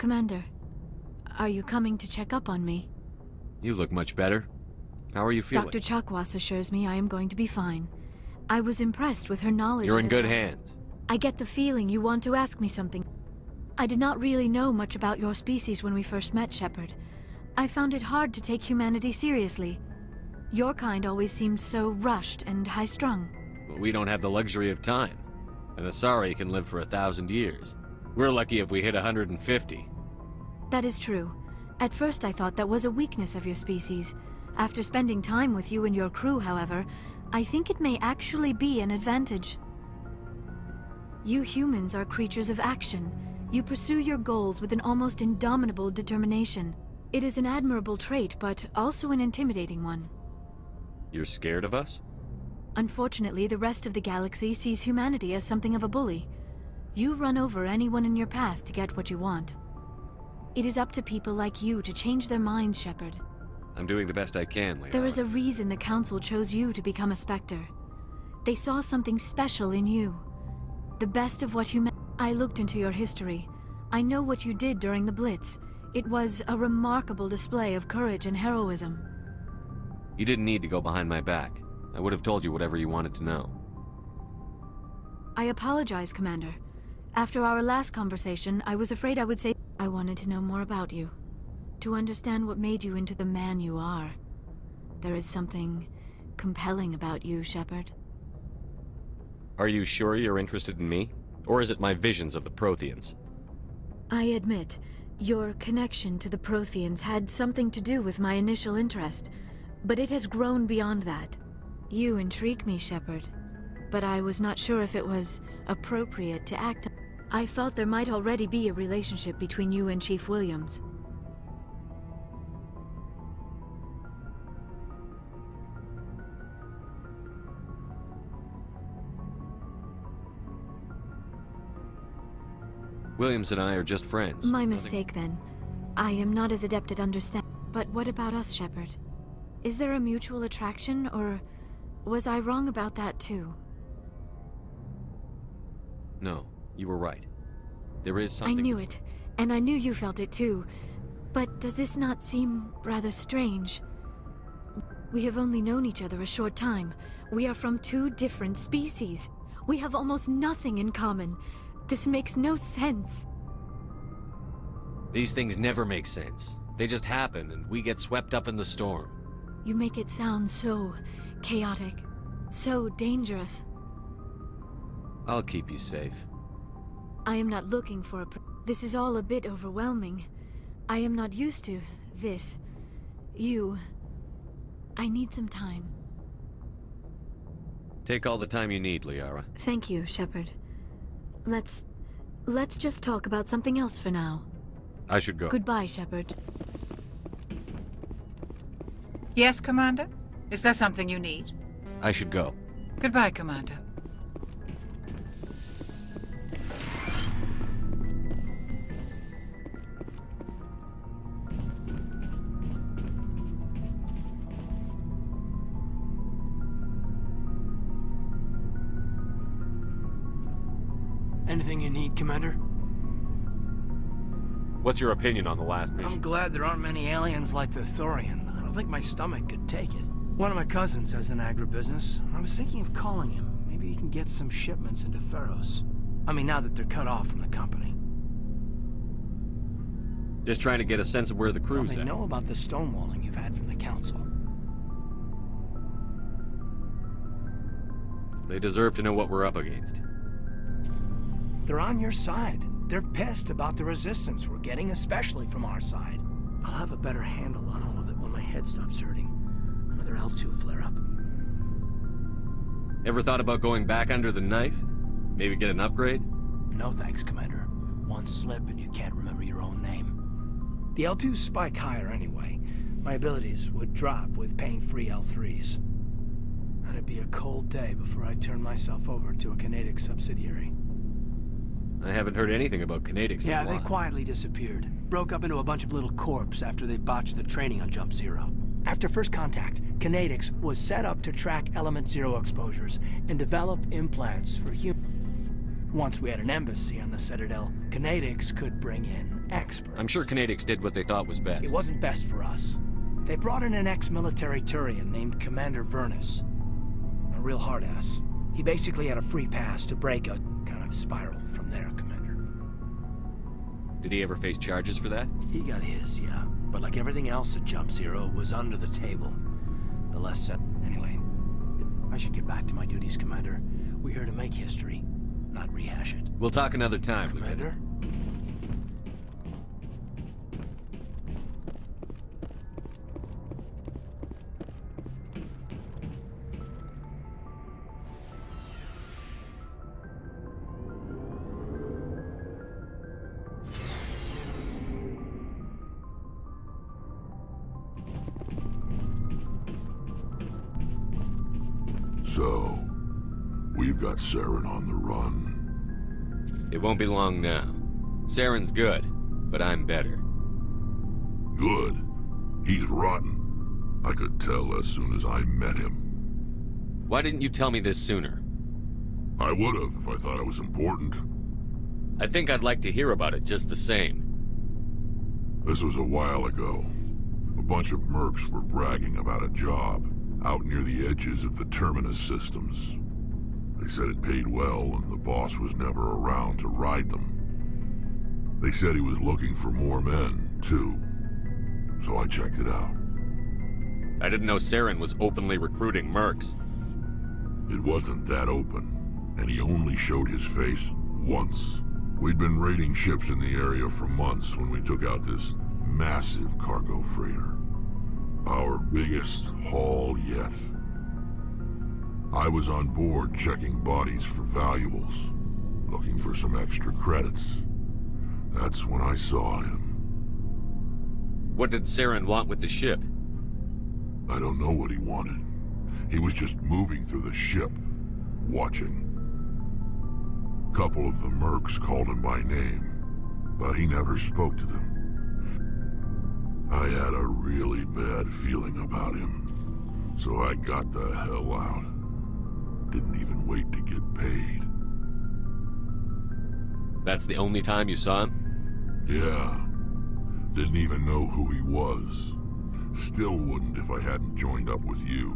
Commander, are you coming to check up on me? You look much better. How are you feeling? Dr. Chakwas assures me I am going to be fine. I was impressed with her knowledge. You're in good hands. I get the feeling you want to ask me something. I did not really know much about your species when we first met, Shepard. I found it hard to take humanity seriously. Your kind always seemed so rushed and high-strung. But we don't have the luxury of time. An Asari can live for 1,000 years. We're lucky if we hit 150. That is true. At first I thought that was a weakness of your species. After spending time with you and your crew, however, I think it may actually be an advantage. You humans are creatures of action. You pursue your goals with an almost indomitable determination. It is an admirable trait, but also an intimidating one. You're scared of us? Unfortunately, the rest of the galaxy sees humanity as something of a bully. You run over anyone in your path to get what you want. It is up to people like you to change their minds, Shepard. I'm doing the best I can, Liara. There is a reason the Council chose you to become a Spectre. They saw something special in you. The best of what humanity. I looked into your history. I know what you did during the Blitz. It was a remarkable display of courage and heroism. You didn't need to go behind my back. I would have told you whatever you wanted to know. I apologize, Commander. After our last conversation, I was afraid I would say I wanted to know more about you. To understand what made you into the man you are. There is something compelling about you, Shepard. Are you sure you're interested in me? Or is it my visions of the Protheans? I admit, your connection to the Protheans had something to do with my initial interest, but it has grown beyond that. You intrigue me, Shepard, but I was not sure if it was appropriate to act. I thought there might already be a relationship between you and Chief Williams. Williams and I are just friends. My mistake, then. I am not as adept at understanding. But what about us, Shepard? Is there a mutual attraction, or was I wrong about that too? No, you were right. There is something... I knew it, and I knew you felt it too. But does this not seem rather strange? We have only known each other a short time. We are from two different species. We have almost nothing in common. This makes no sense. These things never make sense. They just happen, and we get swept up in the storm. You make it sound so chaotic, so dangerous. I'll keep you safe. I am not looking for a... This is all a bit overwhelming. I am not used to this. You... I need some time. Take all the time you need, Liara. Thank you, Shepard. Let's just talk about something else for now. I should go. Goodbye, Shepard. Yes, Commander? Is there something you need? I should go. Goodbye, Commander. Anything you need, Commander? What's your opinion on the last mission? I'm glad there aren't many aliens like the Thorian. I don't think my stomach could take it. One of my cousins has an agribusiness. I was thinking of calling him. Maybe he can get some shipments into Pharos. I mean, now that they're cut off from the company. Just trying to get a sense of where the crew's Well, they at. know about the stonewalling you've had from the Council. They deserve to know what we're up against. They're on your side. They're pissed about the resistance we're getting, especially from our side. I'll have a better handle on all of it when my head stops hurting. Another L2 flare-up. Ever thought about going back under the knife? Maybe get an upgrade? No thanks, Commander. One slip and you can't remember your own name. The L2s spike higher anyway. My abilities would drop with pain-free L3s. That'd be a cold day before I turn myself over to a Canadic subsidiary. I haven't heard anything about Canadics in a Yeah, while. they quietly disappeared. Broke up into a bunch of little corps after they botched the training on Jump Zero. After first contact, Canadics was set up to track Element Zero exposures and develop implants for humans. Once we had an embassy on the Citadel, Canadix could bring in experts. I'm sure Canadix did what they thought was best. It wasn't best for us. They brought in an ex-military Turian named Commander Vernus. A real hard-ass. He basically had a free pass to break a kind of spiral from there, Commander. Did he ever face charges for that? He got his, yeah. But like everything else at Jump Zero, it was under the table. The less said. Anyway, I should get back to my duties, Commander. We're here to make history, not rehash it. We'll talk another time, Commander? So, we've got Saren on the run. It won't be long now. Saren's good, but I'm better. Good. He's rotten. I could tell as soon as I met him. Why didn't you tell me this sooner? I would've if I thought it was important. I think I'd like to hear about it just the same. This was a while ago. A bunch of mercs were bragging about a job out near the edges of the Terminus systems. They said it paid well and the boss was never around to ride them. They said he was looking for more men, too. So I checked it out. I didn't know Saren was openly recruiting mercs. It wasn't that open, and he only showed his face once. We'd been raiding ships in the area for months when we took out this massive cargo freighter. Our biggest haul yet. I was on board checking bodies for valuables, looking for some extra credits. That's when I saw him. What did Saren want with the ship? I don't know what he wanted. He was just moving through the ship, watching. A couple of the mercs called him by name, but he never spoke to them. I had a really bad feeling about him, so I got the hell out. Didn't even wait to get paid. That's the only time you saw him? Yeah. Didn't even know who he was. Still wouldn't if I hadn't joined up with you.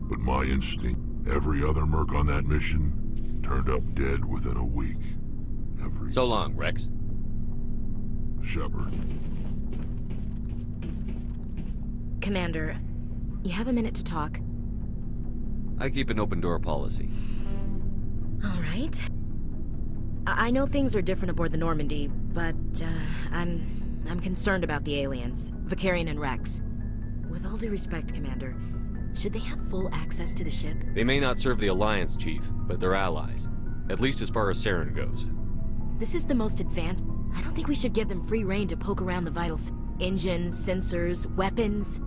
But my instinct, every other merc on that mission, turned up dead within a week. So long, Rex. Shepard. Commander, you have a minute to talk? I keep an open-door policy. All right. I know things are different aboard the Normandy, but, I'm concerned about the aliens, Vicarian and Rex. With all due respect, Commander, should they have full access to the ship? They may not serve the Alliance, Chief, but they're allies. At least as far as Saren goes. This is the most advanced. I don't think we should give them free rein to poke around the vitals. Engines, sensors, weapons.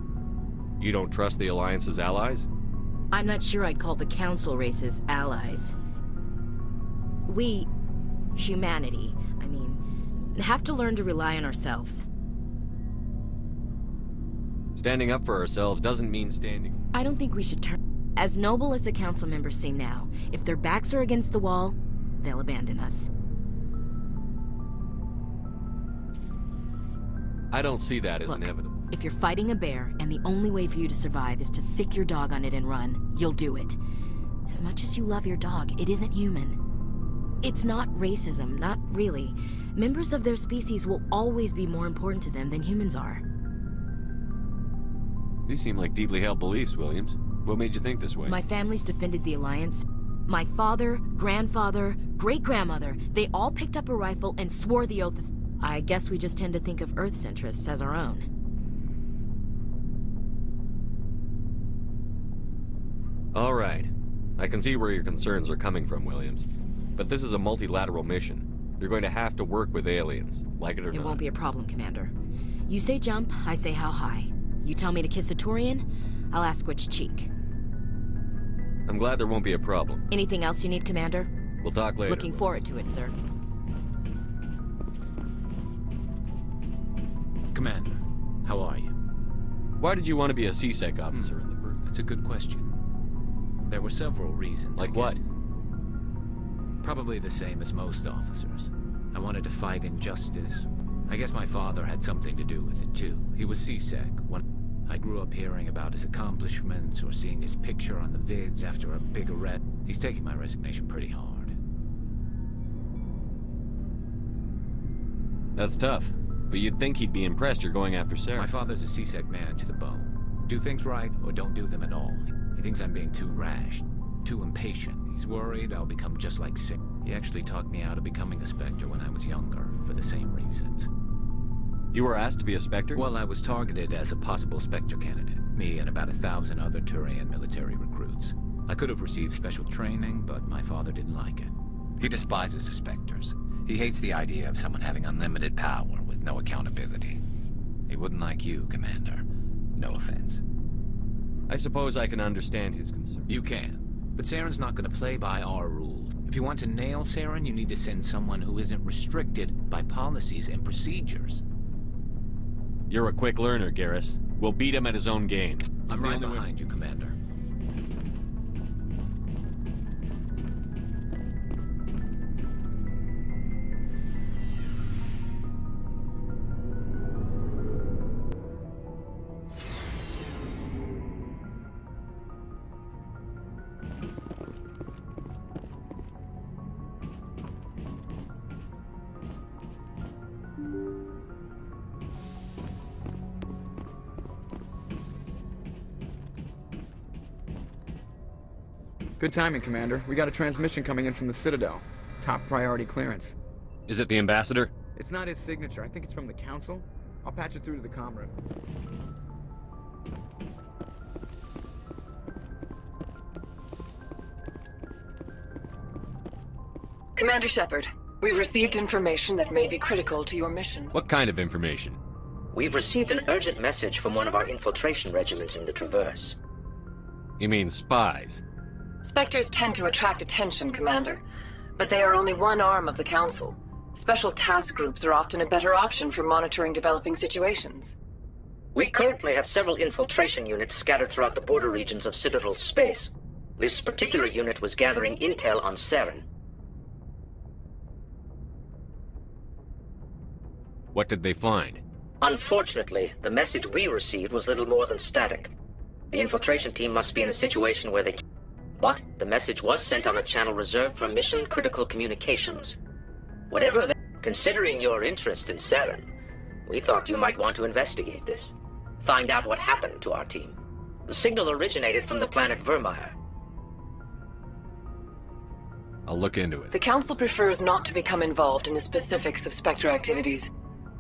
You don't trust the Alliance's allies? I'm not sure I'd call the Council races allies. We, humanity, have to learn to rely on ourselves. Standing up for ourselves doesn't mean standing... I don't think we should turn... As noble as the Council members seem now, if their backs are against the wall, they'll abandon us. I don't see that as Look, inevitable. if you're fighting a bear and the only way for you to survive is to sick your dog on it and run, you'll do it. As much as you love your dog, it isn't human. It's not racism, not really. Members of their species will always be more important to them than humans are. These seem like deeply held beliefs, Williams. What made you think this way? My family's defended the Alliance. My father, grandfather, great-grandmother, they all picked up a rifle and swore the oath of... I guess we just tend to think of Earth's interests as our own. All right. I can see where your concerns are coming from, Williams. But this is a multilateral mission. You're going to have to work with aliens, like it or not. It won't be a problem, Commander. You say jump, I say how high. You tell me to kiss a Turian, I'll ask which cheek. I'm glad there won't be a problem. Anything else you need, Commander? We'll talk later. Looking forward to it, sir. Commander, how are you? Why did you want to be a C-Sec officer in the first... That's a good question. There were several reasons. Like what? Probably the same as most officers. I wanted to fight injustice. I guess my father had something to do with it too. He was seasick. When I grew up hearing about his accomplishments or seeing his picture on the vids after a big arrest. He's taking my resignation pretty hard. That's tough. But you'd think he'd be impressed you're going after Sarah. My father's a seasick man to the bone. Do things right or don't do them at all. He thinks I'm being too rash, too impatient. He's worried I'll become just like Sarah. He actually talked me out of becoming a Spectre when I was younger, for the same reasons. You were asked to be a Spectre? Well, I was targeted as a possible Spectre candidate. Me and about 1,000 other Turian military recruits. I could have received special training, but my father didn't like it. He despises the Spectres. He hates the idea of someone having unlimited power with no accountability. He wouldn't like you, Commander. No offense. I suppose I can understand his concern. You can. But Saren's not going to play by our rules. If you want to nail Saren, you need to send someone who isn't restricted by policies and procedures. You're a quick learner, Garrus. We'll beat him at his own game. I'm right behind you, Commander. Good timing, Commander. We got a transmission coming in from the Citadel. Top priority clearance. Is it the Ambassador? It's not his signature. I think it's from the Council. I'll patch it through to the comm room. Commander Shepard, we've received information that may be critical to your mission. What kind of information? We've received an urgent message from one of our infiltration regiments in the Traverse. You mean spies? Spectres tend to attract attention, Commander, but they are only one arm of the Council. Special task groups are often a better option for monitoring developing situations. We currently have several infiltration units scattered throughout the border regions of Citadel space. This particular unit was gathering intel on Saren. What did they find? Unfortunately, the message we received was little more than static. The infiltration team must be in a situation where they can... But the message was sent on a channel reserved for mission-critical communications. Whatever that... Considering your interest in Saren, we thought you might want to investigate this. Find out what happened to our team. The signal originated from the planet Vermeer. I'll look into it. The Council prefers not to become involved in the specifics of Spectre activities.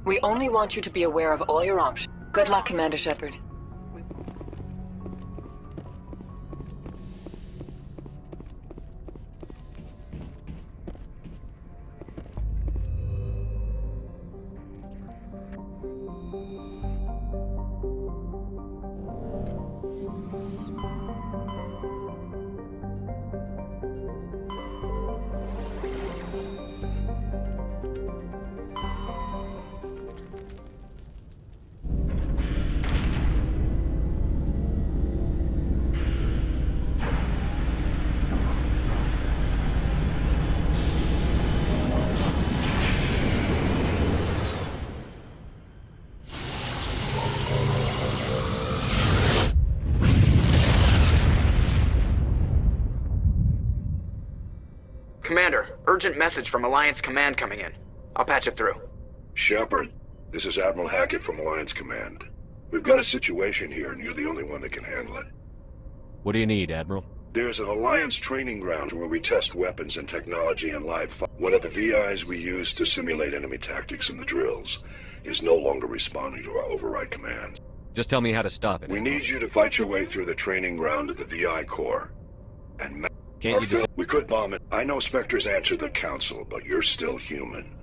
We only want you to be aware of all your options. Good luck, Commander Shepard. Commander, urgent message from Alliance Command coming in. I'll patch it through. Shepard, this is Admiral Hackett from Alliance Command. We've got a situation here, and you're the only one that can handle it. What do you need, Admiral? There's an Alliance training ground where we test weapons and technology and live fire. One of the VIs we use to simulate enemy tactics in the drills is no longer responding to our override commands. Just tell me how to stop it. We need you to fight your way through the training ground of the VI core. And Can't you just... we could bomb it. I know Spectres answer the Council, but you're still human.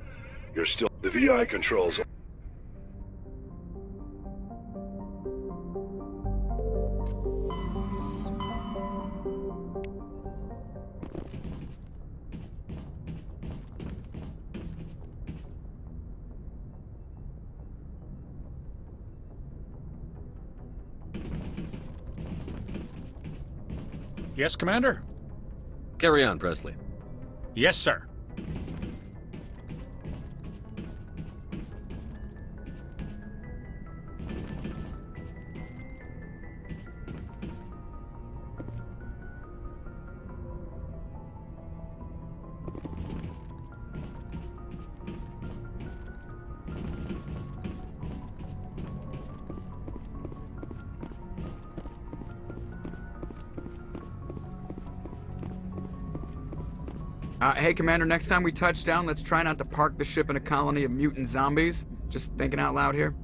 You're still... The VI controls... Yes, Commander? Carry on, Presley. Yes, sir. Hey, Commander, next time we touch down, let's try not to park the ship in a colony of mutant zombies. Just thinking out loud here.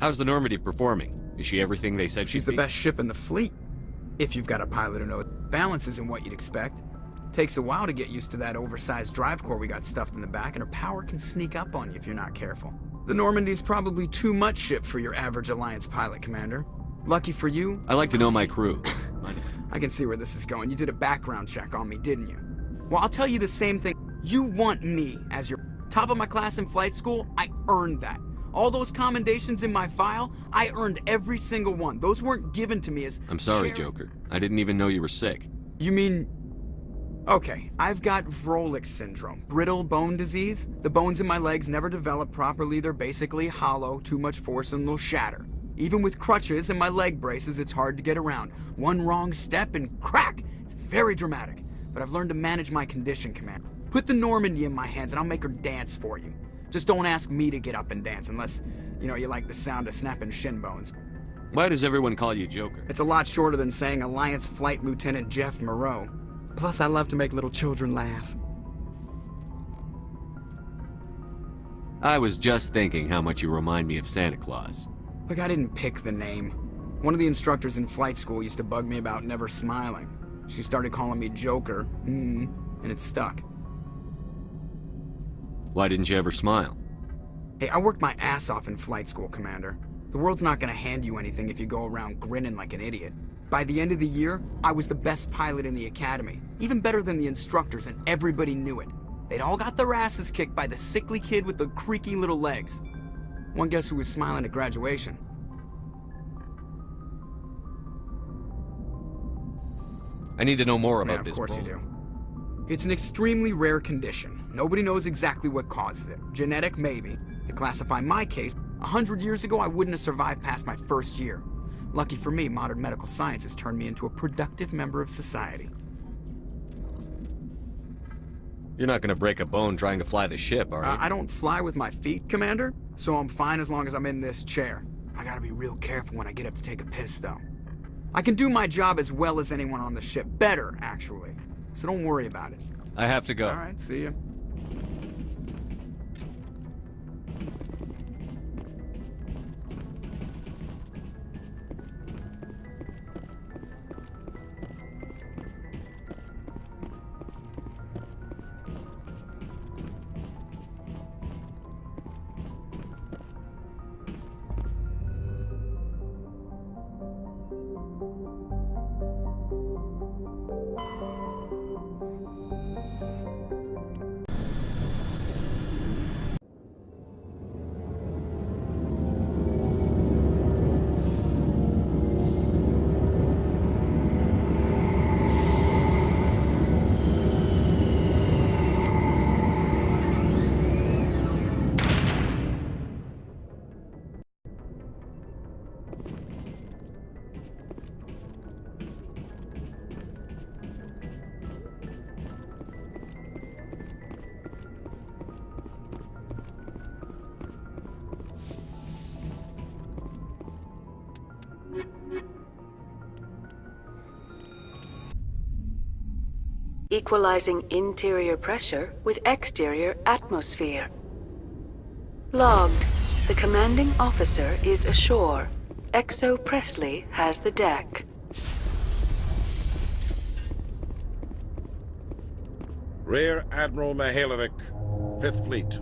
How's the Normandy performing? Is she everything they said She's she'd the be? best ship in the fleet. If you've got a pilot who knows. Balance isn't what you'd expect. Takes a while to get used to that oversized drive core we got stuffed in the back, and her power can sneak up on you if you're not careful. The Normandy's probably too much ship for your average Alliance pilot, Commander. Lucky for you... I like to know my crew. I can see where this is going. You did a background check on me, didn't you? Well, I'll tell you the same thing. You want me as your top of my class in flight school? I earned that. All those commendations in my file, I earned every single one. Those weren't given to me as... I'm sorry, Joker. I didn't even know you were sick. You mean... Okay, I've got Vrolik syndrome, brittle bone disease. The bones in my legs never develop properly. They're basically hollow, too much force and they'll shatter. Even with crutches and my leg braces, it's hard to get around. One wrong step and crack! It's very dramatic. But I've learned to manage my condition, Commander. Put the Normandy in my hands and I'll make her dance for you. Just don't ask me to get up and dance unless, you like the sound of snapping shin bones. Why does everyone call you Joker? It's a lot shorter than saying Alliance Flight Lieutenant Jeff Moreau. Plus, I love to make little children laugh. I was just thinking how much you remind me of Santa Claus. Look, I didn't pick the name. One of the instructors in flight school used to bug me about never smiling. She started calling me Joker, and it stuck. Why didn't you ever smile? Hey, I worked my ass off in flight school, Commander. The world's not gonna hand you anything if you go around grinning like an idiot. By the end of the year, I was the best pilot in the academy. Even better than the instructors, and everybody knew it. They'd all got their asses kicked by the sickly kid with the creaky little legs. One guess who was smiling at graduation? I need to know more about Of this. Of course bone. you do. It's an extremely rare condition. Nobody knows exactly what causes it. Genetic, maybe. To classify my case, 100 years ago I wouldn't have survived past my first year. Lucky for me, modern medical science has turned me into a productive member of society. You're not gonna break a bone trying to fly the ship, are you? I don't fly with my feet, Commander, so I'm fine as long as I'm in this chair. I gotta be real careful when I get up to take a piss, though. I can do my job as well as anyone on the ship. Better, actually. So don't worry about it. I have to go. All right, see ya. Equalizing interior pressure with exterior atmosphere. Logged. The commanding officer is ashore. Exo Presley has the deck. Rear Admiral Mihailovic, 5th Fleet.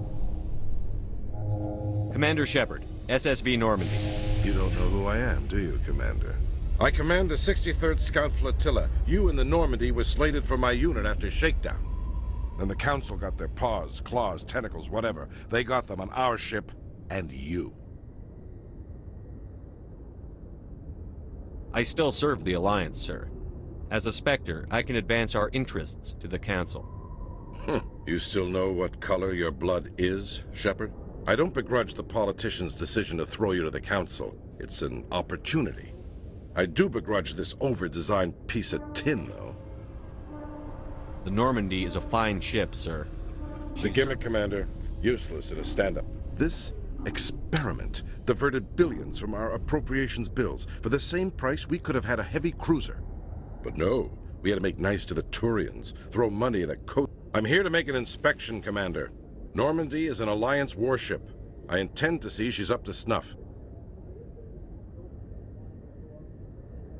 Commander Shepard, SSV Normandy. You don't know who I am, do you, Commander? I command the 63rd Scout Flotilla. You and the Normandy were slated for my unit after shakedown. Then the Council got their paws, claws, tentacles, whatever. They got them on our ship and you. I still serve the Alliance, sir. As a Spectre, I can advance our interests to the Council. You still know what color your blood is, Shepard? I don't begrudge the politician's decision to throw you to the Council. It's an opportunity. I do begrudge this over-designed piece of tin, though. The Normandy is a fine ship, sir. It's a gimmick, Commander. Useless in a stand-up. This experiment diverted billions from our appropriations bills. For the same price, we could have had a heavy cruiser. But no, we had to make nice to the Turians, throw money at a coat. I'm here to make an inspection, Commander. Normandy is an Alliance warship. I intend to see she's up to snuff.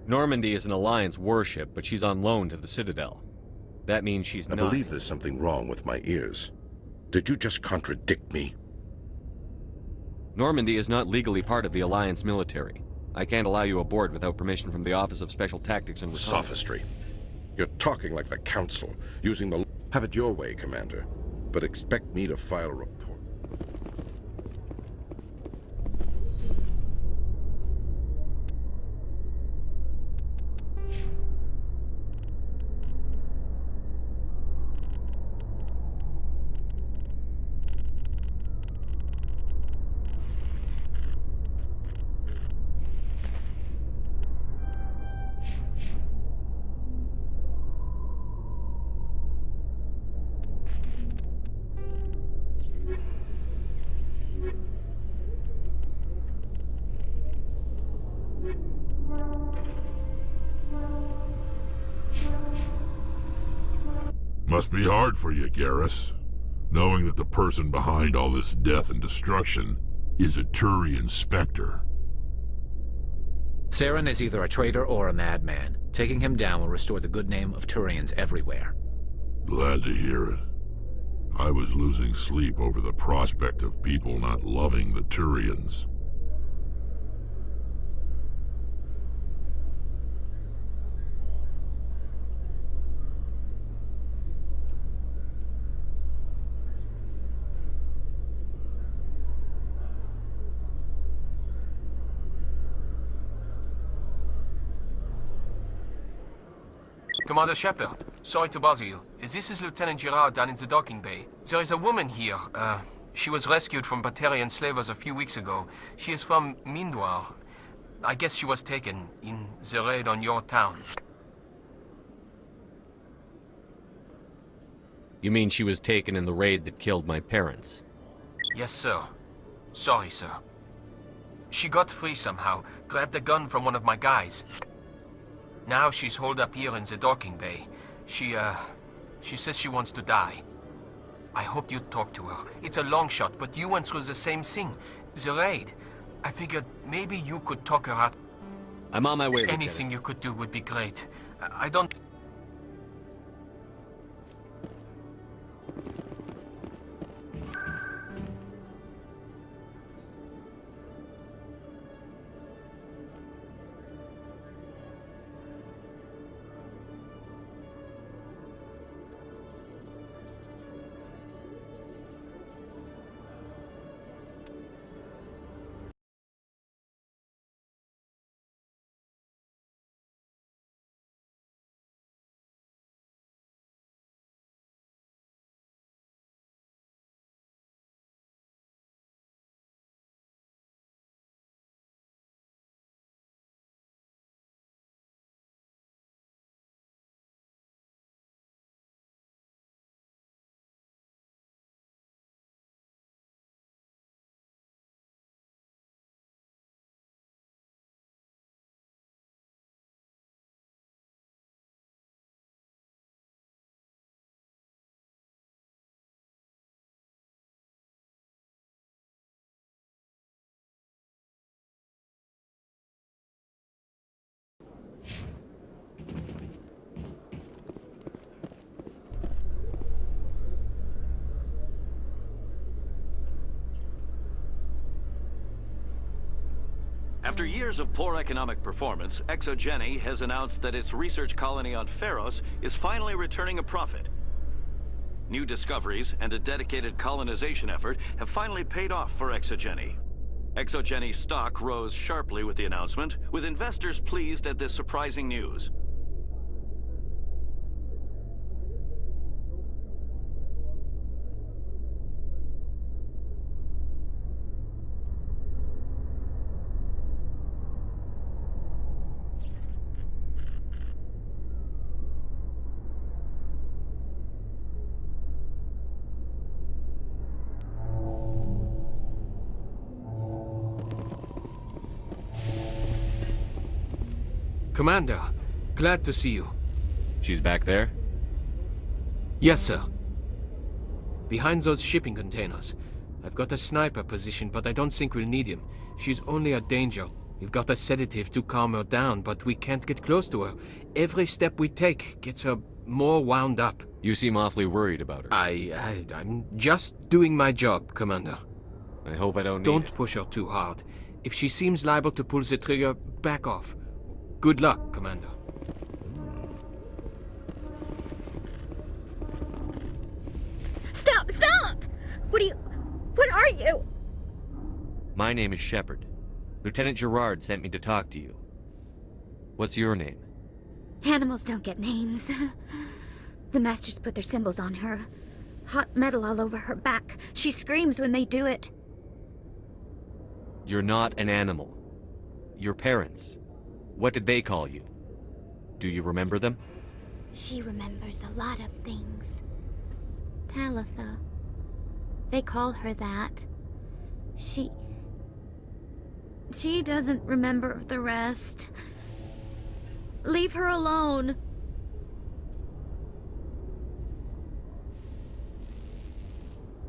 Normandy is an Alliance warship, but she's on loan to the Citadel. That means she's not... I believe there's something wrong with my ears. Did you just contradict me? Normandy is not legally part of the Alliance military. I can't allow you aboard without permission from the Office of Special Tactics and Reconnaissance. Sophistry. You're talking like the Council, using the... Have it your way, Commander, but expect me to file a report. Must be hard for you, Garrus, knowing that the person behind all this death and destruction is a Turian Spectre. Saren is either a traitor or a madman. Taking him down will restore the good name of Turians everywhere. Glad to hear it. I was losing sleep over the prospect of people not loving the Turians. Commander Shepard, sorry to bother you. This is Lieutenant Girard down in the docking bay. There is a woman here. She was rescued from Batarian slavers a few weeks ago. She is from Mindwar. I guess she was taken in the raid on your town. You mean she was taken in the raid that killed my parents? Yes, sir. Sorry, sir. She got free somehow, grabbed a gun from one of my guys. Now she's holed up here in the docking bay. She says she wants to die. I hoped you'd talk to her. It's a long shot, but you went through the same thing. The raid. I figured maybe you could talk her out. I'm on my way, Anything you could do would be great. I don't... After years of poor economic performance, ExoGeni has announced that its research colony on Pharos is finally returning a profit. New discoveries and a dedicated colonization effort have finally paid off for ExoGeni. ExoGeni's stock rose sharply with the announcement, with investors pleased at this surprising news. Commander, glad to see you. She's back there? Yes, sir. Behind those shipping containers. I've got a sniper position, but I don't think we'll need him. She's only a danger. We've got a sedative to calm her down, but we can't get close to her. Every step we take gets her more wound up. You seem awfully worried about her. I'm just doing my job, Commander. I hope I don't need Don't it. push her too hard. If she seems liable to pull the trigger, back off. Good luck, Commander. Stop! Stop! What are you? My name is Shepard. Lieutenant Gerard sent me to talk to you. What's your name? Animals don't get names. The Masters put their symbols on her. Hot metal all over her back. She screams when they do it. You're not an animal. Your parents. What did they call you? Do you remember them? She remembers a lot of things. Talitha. They call her that. She doesn't remember the rest. Leave her alone.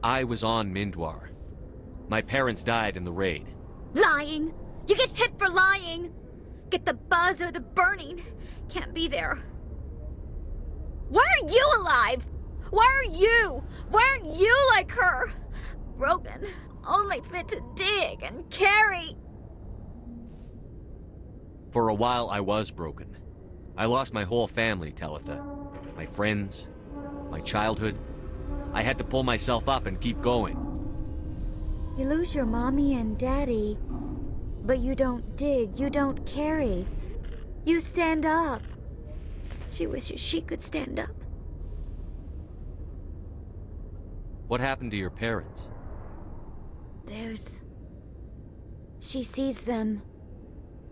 I was on Mindwar. My parents died in the raid. Lying! You get hit for lying! Get the buzz or the burning. Can't be there. Why are you alive? Why are you? Why aren't you like her? Broken. Only fit to dig and carry. For a while, I was broken. I lost my whole family, Talitha. My friends, my childhood. I had to pull myself up and keep going. You lose your mommy and daddy, but you don't dig, you don't carry. You stand up. She wishes she could stand up. What happened to your parents? She sees them.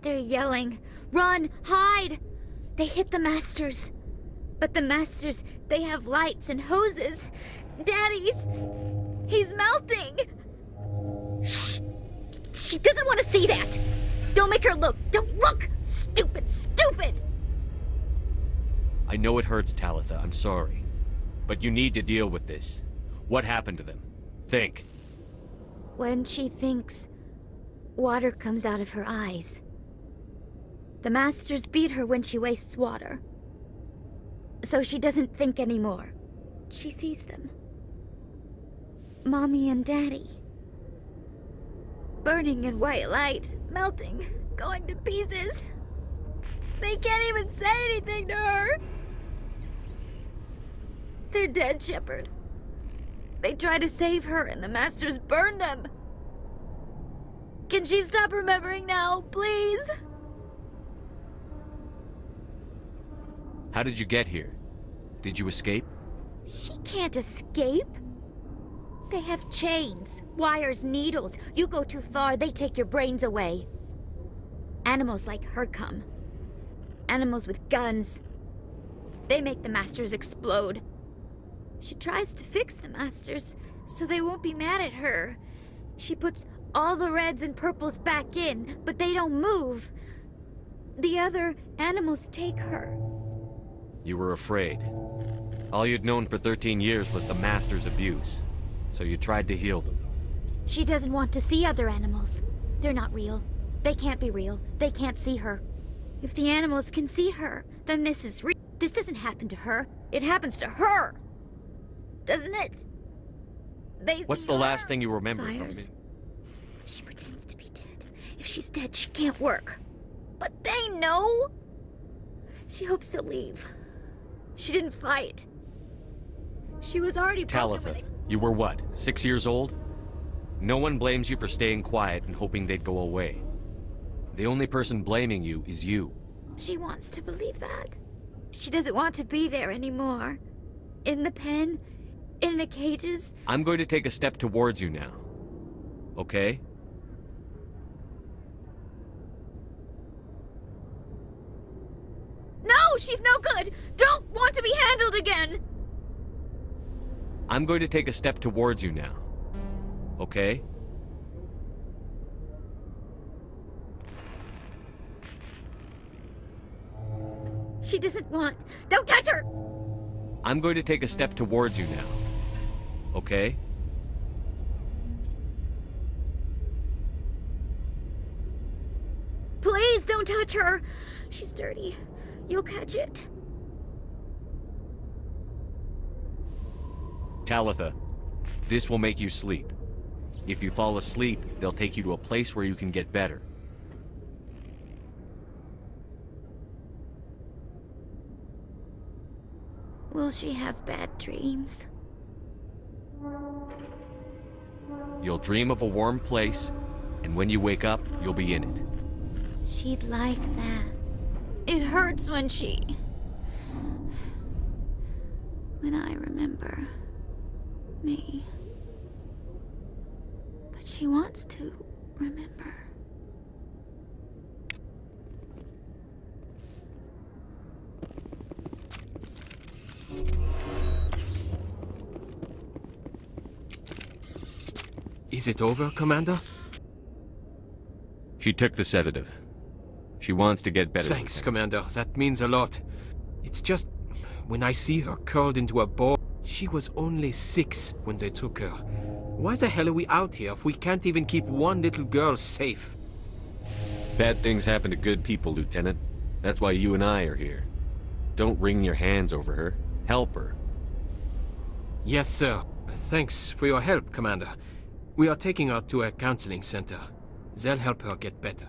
They're yelling, "Run! Hide!" They hit the Masters. But the Masters, they have lights and hoses. Daddy's... he's melting! Shh! She doesn't want to see that! Don't make her look! Don't look! Stupid, stupid! I know it hurts, Talitha. I'm sorry. But you need to deal with this. What happened to them? Think. When she thinks, water comes out of her eyes. The Masters beat her when she wastes water. So she doesn't think anymore. She sees them. Mommy and Daddy. Burning in white light, melting, going to pieces. They can't even say anything to her. They're dead, Shepard. They try to save her and the Masters burn them. Can she stop remembering now, please? How did you get here? Did you escape? She can't escape. They have chains, wires, needles. You go too far, they take your brains away. Animals like her come. Animals with guns. They make the Masters explode. She tries to fix the Masters, so they won't be mad at her. She puts all the reds and purples back in, but they don't move. The other animals take her. You were afraid. All you'd known for 13 years was the Master's abuse. So you tried to heal them. She doesn't want to see other animals. They're not real. They can't be real. They can't see her. If the animals can see her, then this is real. This doesn't happen to her. It happens to her. Doesn't it? What's the last thing you remember Fires. from me? She pretends to be dead. If she's dead, she can't work. But they know. She hopes they'll leave. She didn't fight. She was already Talitha, you were what, 6 years old? No one blames you for staying quiet and hoping they'd go away. The only person blaming you is you. She wants to believe that. She doesn't want to be there anymore. In the pen, in the cages. I'm going to take a step towards you now. Okay? No, she's no good! Don't want to be handled again! I'm going to take a step towards you now. Okay? She doesn't want... Don't touch her! I'm going to take a step towards you now. Okay? Please don't touch her! She's dirty. You'll catch it. Talitha, this will make you sleep. If you fall asleep, they'll take you to a place where you can get better. Will she have bad dreams? You'll dream of a warm place, and when you wake up, you'll be in it. She'd like that. It hurts when I remember me. But she wants to remember. Is it over, Commander? She took the sedative. She wants to get better. Thanks, Commander. That means a lot. It's just... when I see her curled into a ball... She was only 6 when they took her. Why the hell are we out here if we can't even keep one little girl safe? Bad things happen to good people, Lieutenant. That's why you and I are here. Don't wring your hands over her. Help her. Yes, sir. Thanks for your help, Commander. We are taking her to a counseling center. They'll help her get better.